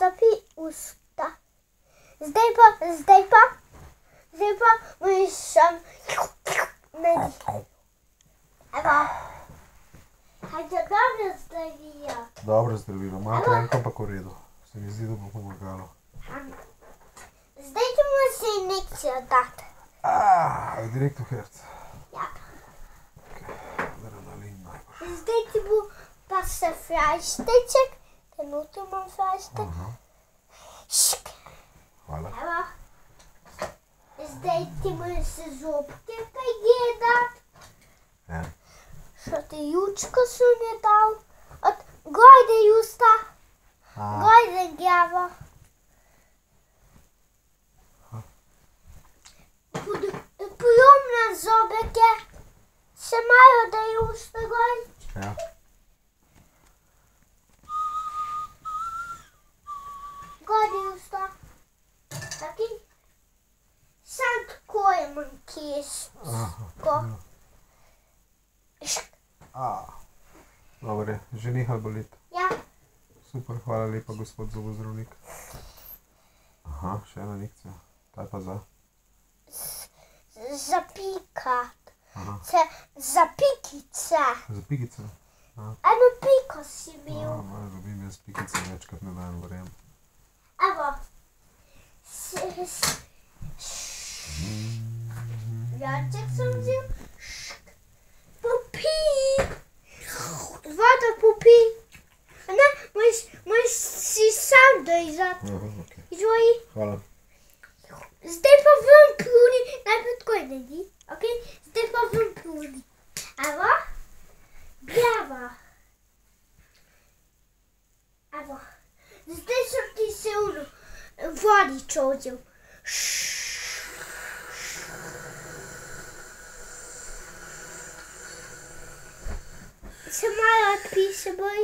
Zapij usta. Zdaj pa boš nadihal. Evo. Hajde, dobro zdravilo. Dobro zdravilo, malo trenko ampak v redu. Se mi zdi, da bo pomagalo. Zdaj ti moraš se injekcijo dati. Direkt v herc. Ja. Adrenalin najbolj. Zdaj ti bo pa se frajšteček. Trenutno imam frajštek. Šk. Hvala. Evo. Zdaj ti moraš se zobke pregledati. Ja. Što ti jučko sem je dal. Gojde justa. Gojde glavo. Pojomna zobeke. Se malo da justa goj. Ja. Gojde justa. Taki. Sam tako je manjkisko. Dobre, že nehal boleti. Ja. Super, hvala lepa, gospod zobozdravnik. Aha, še ena injekcija. Kaj pa za? Za pikat. Aha. Za pikice. Za pikice? Eno piko si bil. Malo dobim jaz pikice večkrat na dan, verjam. Evo. Janček sem vzel. Popi. Voda popi. Ne, moraš si sam dojzati. Izvoj. Hvala. Zdaj pa ven pljuni. Najprej tako naredi. Ok? Zdaj pa ven pljuni. Evo. Glava. Evo. Zdaj sem ti se vodičo vzel. Se malo odpij seboj.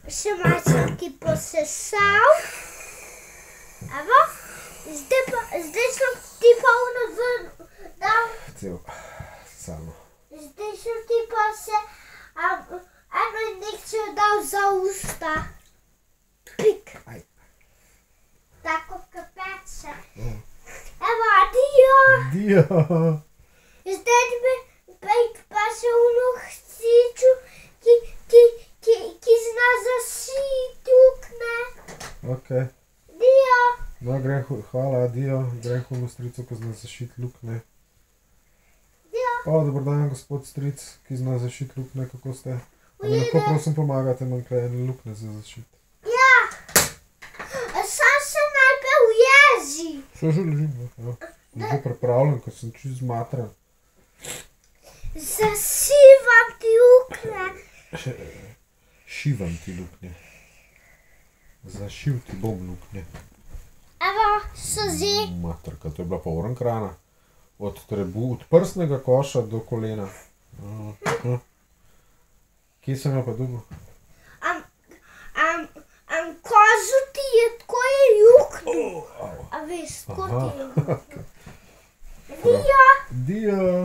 Še malo sem ti posesal. Evo. Zdaj sem ti pa ono ven dal. Cel, samo. Zdaj sem ti pa se eno injekcijo dal za usta. Pik. Tako kapeče. Evo, adio. Dio. Zdaj pa se ono hciču, ki zna zasiti ukne. Ok. Dio. No, hvala, adio. Grem v stricu, ki zna zašiti lukne. Dio. Dobar dan, gospod stric, ki zna zašiti lukne, kako ste? A mi lahko prosim pomagate, imam tukaj ene lukne za zašiti. Sam se najprej ujezi. Še že ležim, ja. Že pripravljen, ker sem čist zmatran. Zasivam ti ukne. Šivam ti luknje. Zašil ti bom luknje. Evo, sozi. Materka, to je bila pa orankrana. Od prsnega koša do kolena. Kje sem jo pa dobil? Kozu ti je tako je juknil. A veš, tako ti je juknil. Dio. Dio.